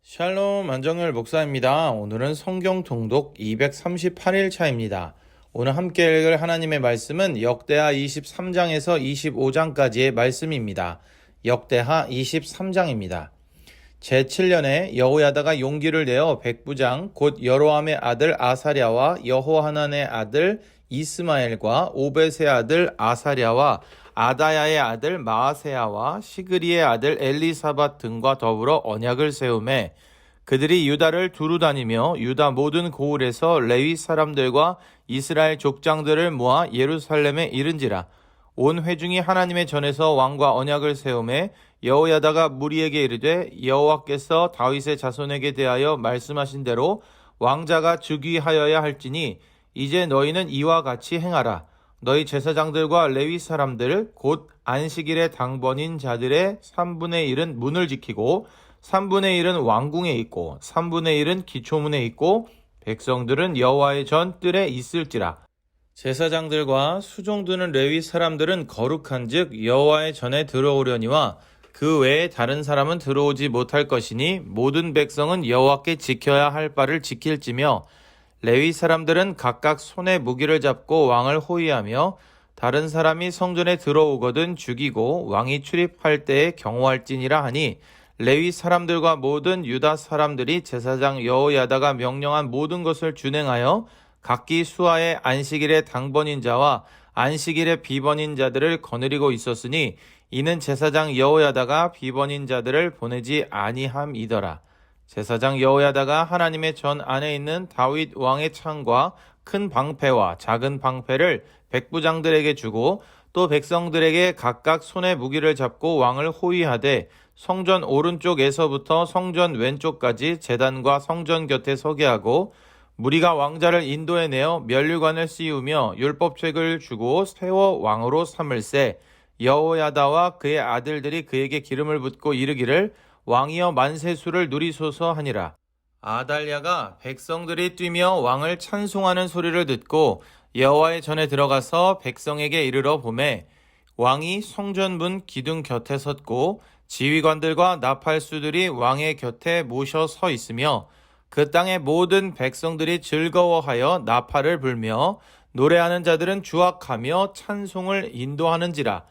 샬롬 안정열 목사입니다. 오늘은 성경 통독 238일 차입니다. 오늘 함께 읽을 하나님의 말씀은 역대하 23장에서 25장까지의 말씀입니다. 역대하 23장입니다. 제7년에 여호야다가 용기를 내어 백부장 곧 여로함의 아들 아사랴와 여호하난의 아들 이스마엘과 오벳의 아들 아사랴와 아다야의 아들 마아세야와 시그리의 아들 엘리사밧 등과 더불어 언약을 세우매 그들이 유다를 두루 다니며 유다 모든 고을에서 레위 사람들과 이스라엘 족장들을 모아 예루살렘에 이른지라. 온 회중이 하나님의 전에서 왕과 언약을 세우매 여호야다가 무리에게 이르되 여호와께서 다윗의 자손에게 대하여 말씀하신 대로 왕자가 즉위하여야 할지니 이제 너희는 이와 같이 행하라. 너희 제사장들과 레위 사람들 곧 안식일의 당번인 자들의 3분의 1은 문을 지키고 3분의 1은 왕궁에 있고 3분의 1은 기초문에 있고 백성들은 여호와의 전 뜰에 있을지라. 제사장들과 수종드는 레위 사람들은 거룩한즉 여호와의 전에 들어오려니와 그 외에 다른 사람은 들어오지 못할 것이니 모든 백성은 여호와께 지켜야 할 바를 지킬지며 레위 사람들은 각각 손에 무기를 잡고 왕을 호위하며 다른 사람이 성전에 들어오거든 죽이고 왕이 출입할 때에 경호할지니라 하니 레위 사람들과 모든 유다 사람들이 제사장 여호야다가 명령한 모든 것을 준행하여 각기 수하의 안식일의 당번인 자와 안식일의 비번인 자들을 거느리고 있었으니 이는 제사장 여호야다가 비번인 자들을 보내지 아니함이더라. 제사장 여호야다가 하나님의 전 안에 있는 다윗 왕의 창과 큰 방패와 작은 방패를 백부장들에게 주고 또 백성들에게 각각 손에 무기를 잡고 왕을 호위하되 성전 오른쪽에서부터 성전 왼쪽까지 제단과 성전 곁에 서게 하고 무리가 왕자를 인도해 내어 면류관을 씌우며 율법책을 주고 세워 왕으로 삼을세. 여호야다와 그의 아들들이 그에게 기름을 붓고 이르기를 왕이여 만세수를 누리소서 하니라. 아달랴가 백성들이 뛰며 왕을 찬송하는 소리를 듣고 여호와의 전에 들어가서 백성에게 이르러 보매 왕이 성전문 기둥 곁에 섰고 지휘관들과 나팔수들이 왕의 곁에 모셔 서 있으며 그 땅의 모든 백성들이 즐거워하여 나팔을 불며 노래하는 자들은 주악하며 찬송을 인도하는지라.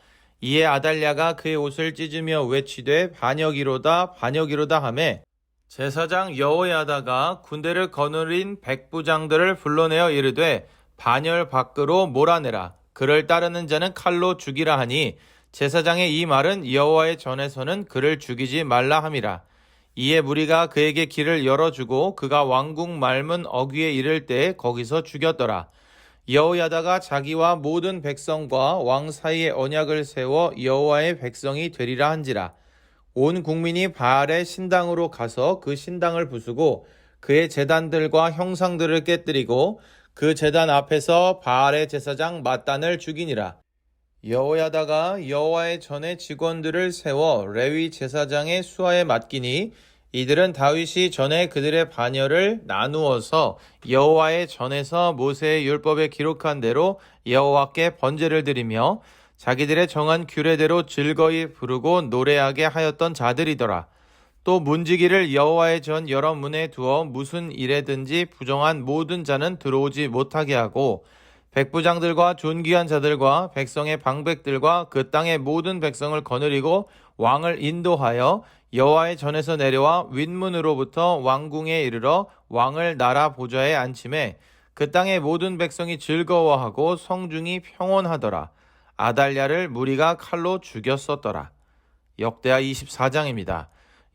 이에 아달랴가 그의 옷을 찢으며 외치되 반역이로다 반역이로다 하매 제사장 여호야다가 군대를 거느린 백부장들을 불러내어 이르되 반열 밖으로 몰아내라. 그를 따르는 자는 칼로 죽이라 하니 제사장의 이 말은 여호와의 전에서는 그를 죽이지 말라 함이라. 이에 무리가 그에게 길을 열어주고 그가 왕궁 말문 어귀에 이를 때에 거기서 죽였더라. 여호야다가 자기와 모든 백성과 왕 사이에 언약을 세워 여호와의 백성이 되리라 한지라. 온 국민이 바알의 신당으로 가서 그 신당을 부수고 그의 제단들과 형상들을 깨뜨리고 그 제단 앞에서 바알의 제사장 맏단을 죽이니라. 여호야다가 여호와의 전에 직원들을 세워 레위 제사장의 수하에 맡기니 이들은 다윗이 전에 그들의 반열을 나누어서 여호와의 전에서 모세의 율법에 기록한 대로 여호와께 번제를 드리며 자기들의 정한 규례대로 즐거이 부르고 노래하게 하였던 자들이더라. 또 문지기를 여호와의 전 여러 문에 두어 무슨 일에든지 부정한 모든 자는 들어오지 못하게 하고 백부장들과 존귀한 자들과 백성의 방백들과 그 땅의 모든 백성을 거느리고 왕을 인도하여 여호와의 전에서 내려와 윗문으로부터 왕궁에 이르러 왕을 나라 보좌에 앉히매 그 땅의 모든 백성이 즐거워하고 성중이 평온하더라. 아달랴를 무리가 칼로 죽였었더라. 역대하 24장입니다.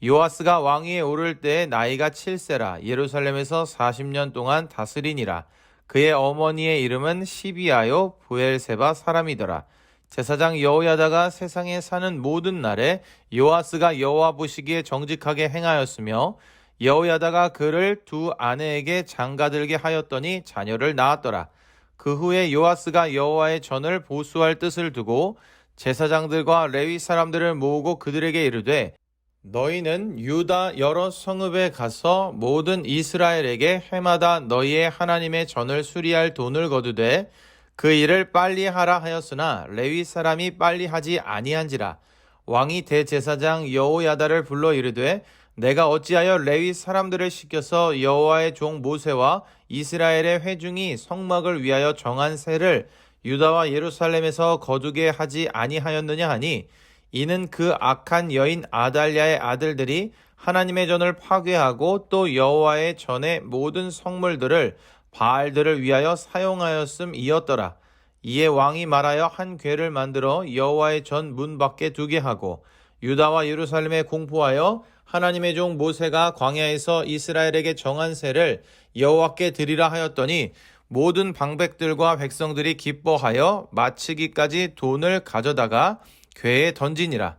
요아스가 왕위에 오를 때 나이가 7세라 예루살렘에서 40년 동안 다스리니라. 그의 어머니의 이름은 시비아요 부엘세바 사람이더라. 제사장 여호야다가 세상에 사는 모든 날에 요아스가 여호와 보시기에 정직하게 행하였으며 여호야다가 그를 두 아내에게 장가들게 하였더니 자녀를 낳았더라. 그 후에 요아스가 여호와의 전을 보수할 뜻을 두고 제사장들과 레위 사람들을 모으고 그들에게 이르되 너희는 유다 여러 성읍에 가서 모든 이스라엘에게 해마다 너희의 하나님의 전을 수리할 돈을 거두되 그 일을 빨리 하라 하였으나 레위 사람이 빨리 하지 아니한지라. 왕이 대제사장 여호야다를 불러 이르되 내가 어찌하여 레위 사람들을 시켜서 여호와의 종 모세와 이스라엘의 회중이 성막을 위하여 정한 세를 유다와 예루살렘에서 거두게 하지 아니하였느냐 하니, 이는 그 악한 여인 아달랴의 아들들이 하나님의 전을 파괴하고 또 여호와의 전의 모든 성물들을 바알들을 위하여 사용하였음이었더라. 이에 왕이 말하여 한 궤를 만들어 여호와의 전 문 밖에 두게 하고 유다와 예루살렘에 공포하여 하나님의 종 모세가 광야에서 이스라엘에게 정한 세를 여호와께 드리라 하였더니, 모든 방백들과 백성들이 기뻐하여 마치기까지 돈을 가져다가 궤에 던지니라.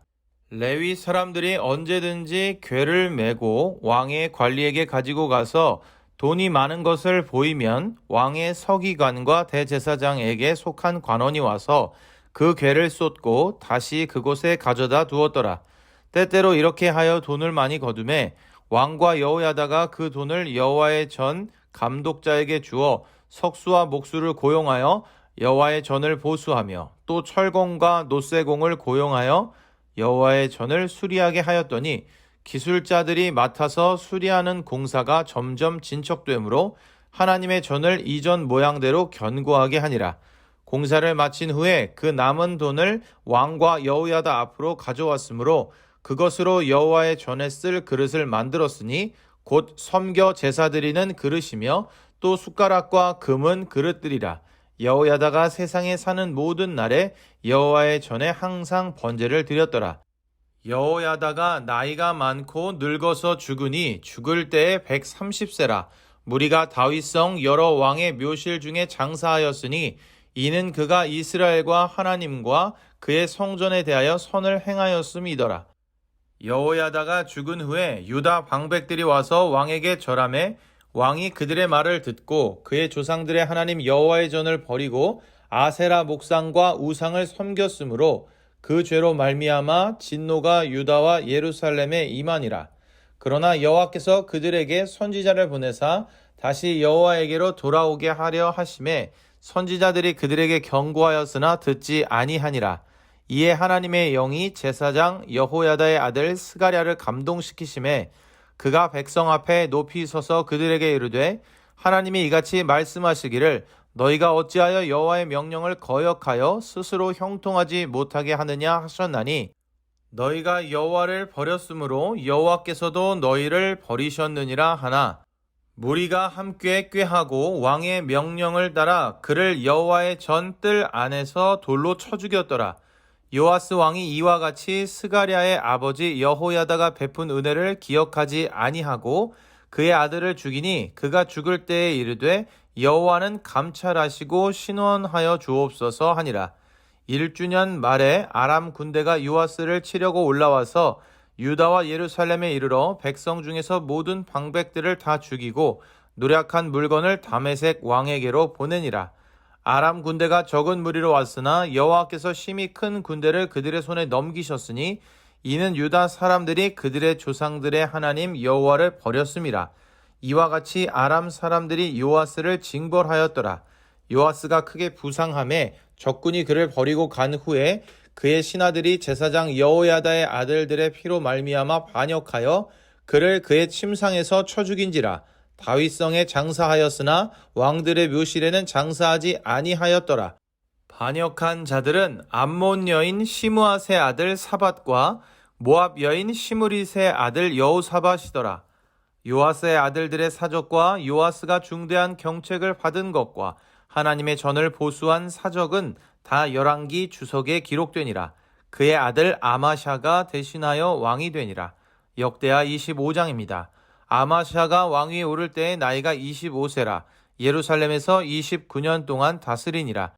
레위 사람들이 언제든지 궤를 메고 왕의 관리에게 가지고 가서 돈이 많은 것을 보이면 왕의 서기관과 대제사장에게 속한 관원이 와서 그 궤를 쏟고 다시 그곳에 가져다 두었더라. 때때로 이렇게 하여 돈을 많이 거두매 왕과 여호야다가 그 돈을 여호와의 전 감독자에게 주어 석수와 목수를 고용하여 여호와의 전을 보수하며 또 철공과 노쇠공을 고용하여 여호와의 전을 수리하게 하였더니, 기술자들이 맡아서 수리하는 공사가 점점 진척되므로 하나님의 전을 이전 모양대로 견고하게 하니라. 공사를 마친 후에 그 남은 돈을 왕과 여호야다 앞으로 가져왔으므로 그것으로 여호와의 전에 쓸 그릇을 만들었으니 곧 섬겨 제사 드리는 그릇이며 또 숟가락과 금은 그릇들이라. 여호야다가 세상에 사는 모든 날에 여호와의 전에 항상 번제를 드렸더라. 여호야다가 나이가 많고 늙어서 죽으니 죽을 때에 130세라. 무리가 다윗성 여러 왕의 묘실 중에 장사하였으니 이는 그가 이스라엘과 하나님과 그의 성전에 대하여 선을 행하였음이더라. 여호야다가 죽은 후에 유다 방백들이 와서 왕에게 절하매 왕이 그들의 말을 듣고 그의 조상들의 하나님 여호와의 전을 버리고 아세라 목상과 우상을 섬겼으므로 그 죄로 말미암아 진노가 유다와 예루살렘에 임하니라. 그러나 여호와께서 그들에게 선지자를 보내사 다시 여호와에게로 돌아오게 하려 하심에 선지자들이 그들에게 경고하였으나 듣지 아니하니라. 이에 하나님의 영이 제사장 여호야다의 아들 스가랴를 감동시키심에 그가 백성 앞에 높이 서서 그들에게 이르되, 하나님이 이같이 말씀하시기를 너희가 어찌하여 여호와의 명령을 거역하여 스스로 형통하지 못하게 하느냐 하셨나니, 너희가 여호와를 버렸으므로 여호와께서도 너희를 버리셨느니라 하나, 무리가 함께 꾀하고 왕의 명령을 따라 그를 여호와의 전 뜰 안에서 돌로 쳐 죽였더라. 요아스 왕이 이와 같이 스가랴의 아버지 여호야다가 베푼 은혜를 기억하지 아니하고 그의 아들을 죽이니, 그가 죽을 때에 이르되 여호와는 감찰하시고 신원하여 주옵소서 하니라. 1주년 말에 아람 군대가 요아스를 치려고 올라와서 유다와 예루살렘에 이르러 백성 중에서 모든 방백들을 다 죽이고 노략한 물건을 다메섹 왕에게로 보내니라. 아람 군대가 적은 무리로 왔으나 여호와께서 심히 큰 군대를 그들의 손에 넘기셨으니 이는 유다 사람들이 그들의 조상들의 하나님 여호와를 버렸음이라. 이와 같이 아람 사람들이 요아스를 징벌하였더라. 요아스가 크게 부상함에 적군이 그를 버리고 간 후에 그의 신하들이 제사장 여호야다의 아들들의 피로 말미암아 반역하여 그를 그의 침상에서 쳐 죽인지라. 다윗성에 장사하였으나 왕들의 묘실에는 장사하지 아니하였더라. 반역한 자들은 암몬 여인 시므앗의 아들 사밧과 모압 여인 시므릿의 아들 여호사밧이더라. 요아스의 아들들의 사적과 요아스가 중대한 경책을 받은 것과 하나님의 전을 보수한 사적은 다 열왕기 주석에 기록되니라. 그의 아들 아마샤가 대신하여 왕이 되니라. 역대하 25장입니다. 아마샤가 왕위에 오를 때의 나이가 25세라. 예루살렘에서 29년 동안 다스리니라.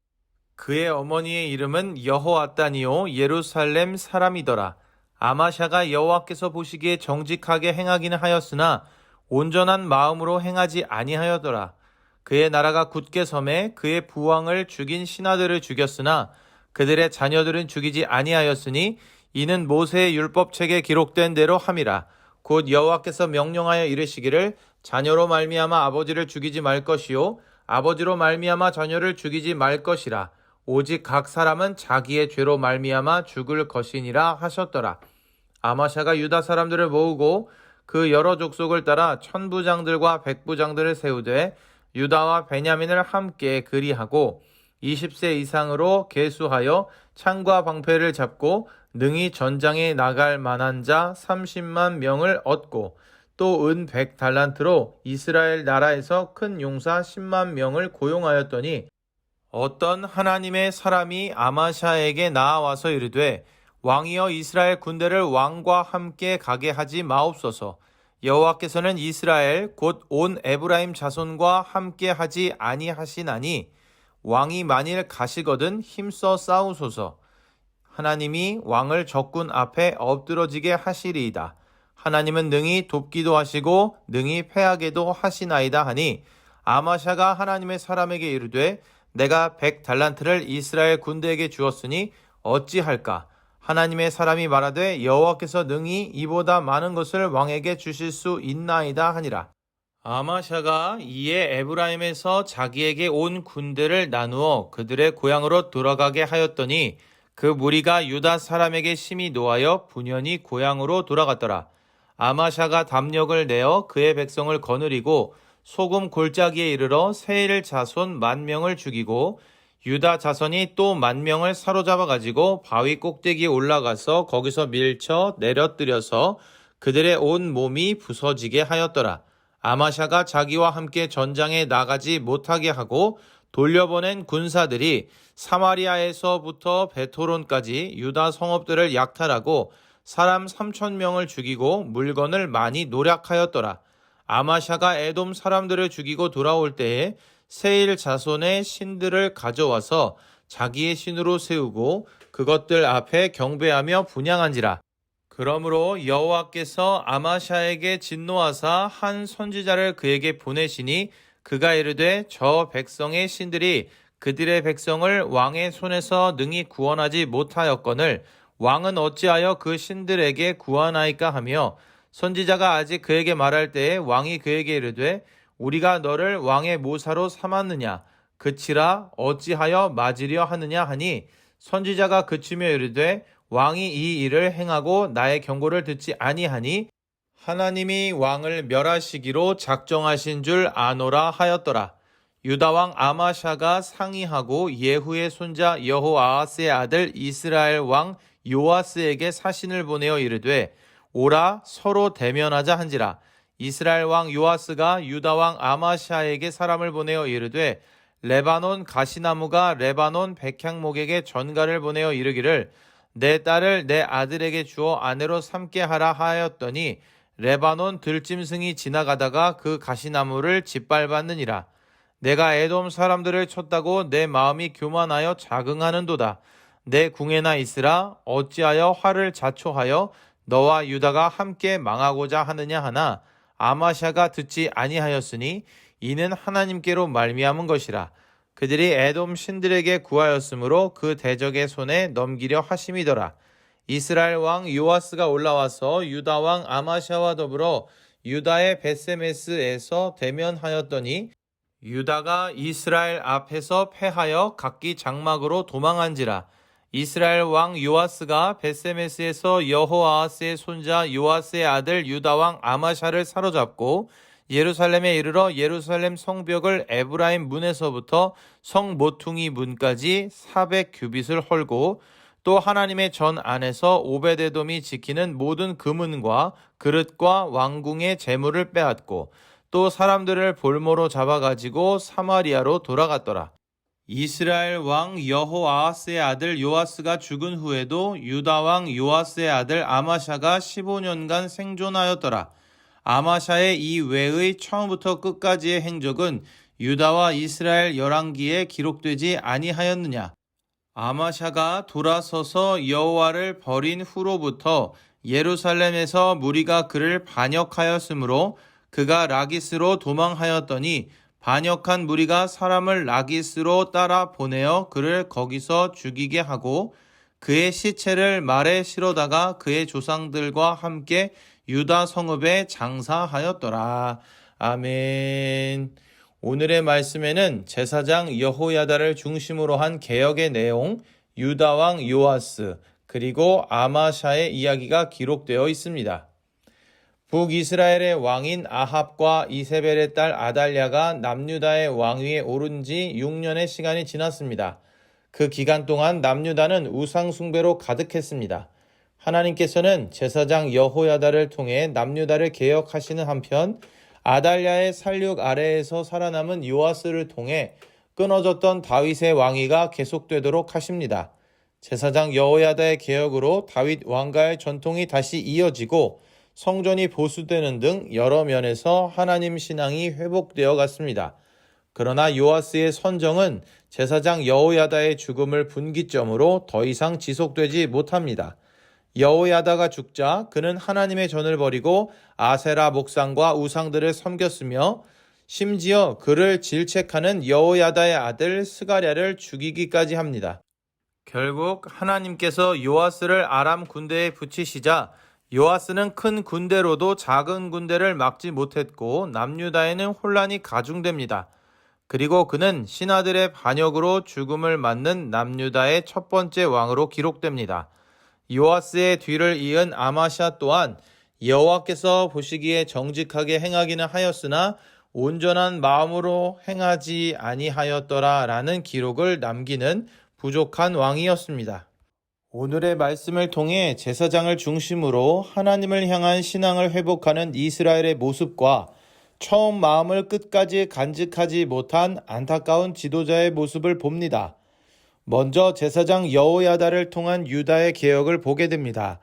그의 어머니의 이름은 여호아따니요 예루살렘 사람이더라. 아마샤가 여호와께서 보시기에 정직하게 행하기는 하였으나 온전한 마음으로 행하지 아니하였더라. 그의 나라가 굳게 섬에 그의 부왕을 죽인 신하들을 죽였으나 그들의 자녀들은 죽이지 아니하였으니 이는 모세의 율법책에 기록된 대로 함이라. 곧 여호와께서 명령하여 이르시기를 자녀로 말미암아 아버지를 죽이지 말 것이요 아버지로 말미암아 자녀를 죽이지 말 것이라. 오직 각 사람은 자기의 죄로 말미암아 죽을 것이니라 하셨더라. 아마샤가 유다 사람들을 모으고 그 여러 족속을 따라 천부장들과 백부장들을 세우되 유다와 베냐민을 함께 그리하고 20세 이상으로 계수하여 창과 방패를 잡고 능히 전장에 나갈 만한 자 30만 명을 얻고 또 은 100달란트로 이스라엘 나라에서 큰 용사 10만 명을 고용하였더니 어떤 하나님의 사람이 아마샤에게 나아와서 이르되 왕이여 이스라엘 군대를 왕과 함께 가게 하지 마옵소서. 여호와께서는 이스라엘 곧 온 에브라임 자손과 함께 하지 아니하시나니 왕이 만일 가시거든 힘써 싸우소서. 하나님이 왕을 적군 앞에 엎드러지게 하시리이다. 하나님은 능히 돕기도 하시고 능히 패하게도 하시나이다 하니 아마샤가 하나님의 사람에게 이르되 내가 100달란트를 이스라엘 군대에게 주었으니 어찌할까? 하나님의 사람이 말하되 여호와께서 능히 이보다 많은 것을 왕에게 주실 수 있나이다 하니라. 아마샤가 이에 에브라임에서 자기에게 온 군대를 나누어 그들의 고향으로 돌아가게 하였더니 그 무리가 유다 사람에게 심히 노하여 분연히 고향으로 돌아갔더라. 아마샤가 담력을 내어 그의 백성을 거느리고 소금 골짜기에 이르러 세일 자손 10,000명을 죽이고 유다 자손이 또 10,000명을 사로잡아 가지고 바위 꼭대기에 올라가서 거기서 밀쳐 내려뜨려서 그들의 온 몸이 부서지게 하였더라. 아마샤가 자기와 함께 전장에 나가지 못하게 하고 돌려보낸 군사들이 사마리아에서부터 베토론까지 유다 성읍들을 약탈하고 사람 3,000명을 죽이고 물건을 많이 노략하였더라. 아마샤가 에돔 사람들을 죽이고 돌아올 때에 세일 자손의 신들을 가져와서 자기의 신으로 세우고 그것들 앞에 경배하며 분향한지라. 그러므로 여호와께서 아마샤에게 진노하사 한 선지자를 그에게 보내시니 그가 이르되 저 백성의 신들이 그들의 백성을 왕의 손에서 능히 구원하지 못하였거늘 왕은 어찌하여 그 신들에게 구하나이까 하며 선지자가 아직 그에게 말할 때에 왕이 그에게 이르되 우리가 너를 왕의 모사로 삼았느냐 그치라 어찌하여 맞으려 하느냐 하니 선지자가 그치며 이르되 왕이 이 일을 행하고 나의 경고를 듣지 아니하니 하나님이 왕을 멸하시기로 작정하신 줄 아노라 하였더라. 유다왕 아마샤가 상의하고 예후의 손자 여호아하스의 아들 이스라엘 왕 요아스에게 사신을 보내어 이르되 오라 서로 대면하자 한지라. 이스라엘 왕 요아스가 유다 왕 아마샤에게 사람을 보내어 이르되 레바논 가시나무가 레바논 백향목에게 전가를 보내어 이르기를 내 딸을 내 아들에게 주어 아내로 삼게 하라 하였더니 레바논 들짐승이 지나가다가 그 가시나무를 짓밟았느니라. 내가 에돔 사람들을 쳤다고 내 마음이 교만하여 자긍하는도다. 내 궁에나 있으라 어찌하여 화를 자초하여 너와 유다가 함께 망하고자 하느냐 하나 아마샤가 듣지 아니하였으니 이는 하나님께로 말미암은 것이라. 그들이 에돔 신들에게 구하였으므로 그 대적의 손에 넘기려 하심이더라. 이스라엘 왕 요아스가 올라와서 유다 왕 아마샤와 더불어 유다의 베세메스에서 대면하였더니 유다가 이스라엘 앞에서 패하여 각기 장막으로 도망한지라. 이스라엘 왕 요아스가 베세메스에서 여호아하스의 손자 요아스의 아들 유다 왕 아마샤를 사로잡고 예루살렘에 이르러 예루살렘 성벽을 에브라임 문에서부터 성 모퉁이 문까지 400규빗을 헐고 또 하나님의 전 안에서 오베데돔이 지키는 모든 금은과 그릇과 왕궁의 재물을 빼앗고 또 사람들을 볼모로 잡아가지고 사마리아로 돌아갔더라. 이스라엘 왕 여호아하스의 아들 요아스가 죽은 후에도 유다 왕 요아스의 아들 아마샤가 15년간 생존하였더라. 아마샤의 이 외의 처음부터 끝까지의 행적은 유다와 이스라엘 열왕기에 기록되지 아니하였느냐. 아마샤가 돌아서서 여호와를 버린 후로부터 예루살렘에서 무리가 그를 반역하였으므로 그가 라기스로 도망하였더니 반역한 무리가 사람을 라기스로 따라 보내어 그를 거기서 죽이게 하고 그의 시체를 말에 실어다가 그의 조상들과 함께 유다 성읍에 장사하였더라. 아멘. 오늘의 말씀에는 제사장 여호야다를 중심으로 한 개혁의 내용, 유다 왕 요아스, 그리고 아마샤의 이야기가 기록되어 있습니다. 북이스라엘의 왕인 아합과 이세벨의 딸 아달랴가 남유다의 왕위에 오른 지 6년의 시간이 지났습니다. 그 기간 동안 남유다는 우상 숭배로 가득했습니다. 하나님께서는 제사장 여호야다를 통해 남유다를 개혁하시는 한편 아달랴의 살육 아래에서 살아남은 요아스를 통해 끊어졌던 다윗의 왕위가 계속되도록 하십니다. 제사장 여호야다의 개혁으로 다윗 왕가의 전통이 다시 이어지고 성전이 보수되는 등 여러 면에서 하나님 신앙이 회복되어 갔습니다. 그러나 요아스의 선정은 제사장 여호야다의 죽음을 분기점으로 더 이상 지속되지 못합니다. 여호야다가 죽자 그는 하나님의 전을 버리고 아세라 목상과 우상들을 섬겼으며 심지어 그를 질책하는 여호야다의 아들 스가랴를 죽이기까지 합니다. 결국 하나님께서 요아스를 아람 군대에 붙이시자 요아스는 큰 군대로도 작은 군대를 막지 못했고 남유다에는 혼란이 가중됩니다. 그리고 그는 신하들의 반역으로 죽음을 맞는 남유다의 첫 번째 왕으로 기록됩니다. 요아스의 뒤를 이은 아마샤 또한 여호와께서 보시기에 정직하게 행하기는 하였으나 온전한 마음으로 행하지 아니하였더라 라는 기록을 남기는 부족한 왕이었습니다. 오늘의 말씀을 통해 제사장을 중심으로 하나님을 향한 신앙을 회복하는 이스라엘의 모습과 처음 마음을 끝까지 간직하지 못한 안타까운 지도자의 모습을 봅니다. 먼저 제사장 여호야다를 통한 유다의 개혁을 보게 됩니다.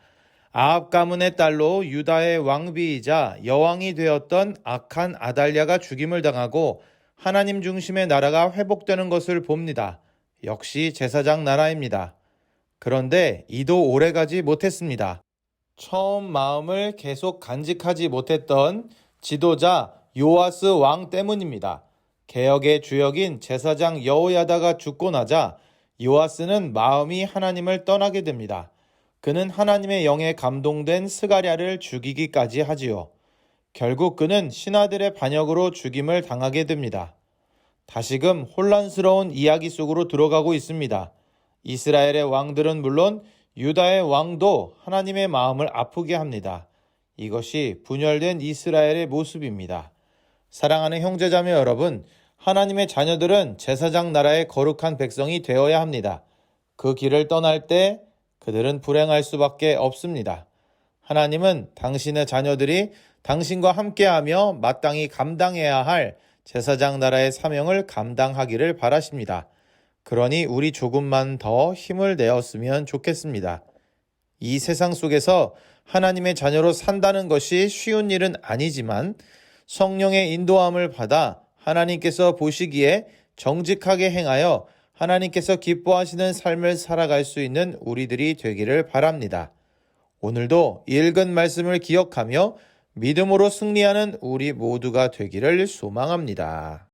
아합 가문의 딸로 유다의 왕비이자 여왕이 되었던 악한 아달랴가 죽임을 당하고 하나님 중심의 나라가 회복되는 것을 봅니다. 역시 제사장 나라입니다. 그런데 이도 오래가지 못했습니다. 처음 마음을 계속 간직하지 못했던 지도자 요아스 왕 때문입니다. 개혁의 주역인 제사장 여호야다가 죽고 나자 요아스는 마음이 하나님을 떠나게 됩니다. 그는 하나님의 영에 감동된 스가랴를 죽이기까지 하지요. 결국 그는 신하들의 반역으로 죽임을 당하게 됩니다. 다시금 혼란스러운 이야기 속으로 들어가고 있습니다. 이스라엘의 왕들은 물론 유다의 왕도 하나님의 마음을 아프게 합니다. 이것이 분열된 이스라엘의 모습입니다. 사랑하는 형제자매 여러분, 하나님의 자녀들은 제사장 나라의 거룩한 백성이 되어야 합니다. 그 길을 떠날 때 그들은 불행할 수밖에 없습니다. 하나님은 당신의 자녀들이 당신과 함께하며 마땅히 감당해야 할 제사장 나라의 사명을 감당하기를 바라십니다. 그러니 우리 조금만 더 힘을 내었으면 좋겠습니다. 이 세상 속에서 하나님의 자녀로 산다는 것이 쉬운 일은 아니지만 성령의 인도함을 받아 하나님께서 보시기에 정직하게 행하여 하나님께서 기뻐하시는 삶을 살아갈 수 있는 우리들이 되기를 바랍니다. 오늘도 읽은 말씀을 기억하며 믿음으로 승리하는 우리 모두가 되기를 소망합니다.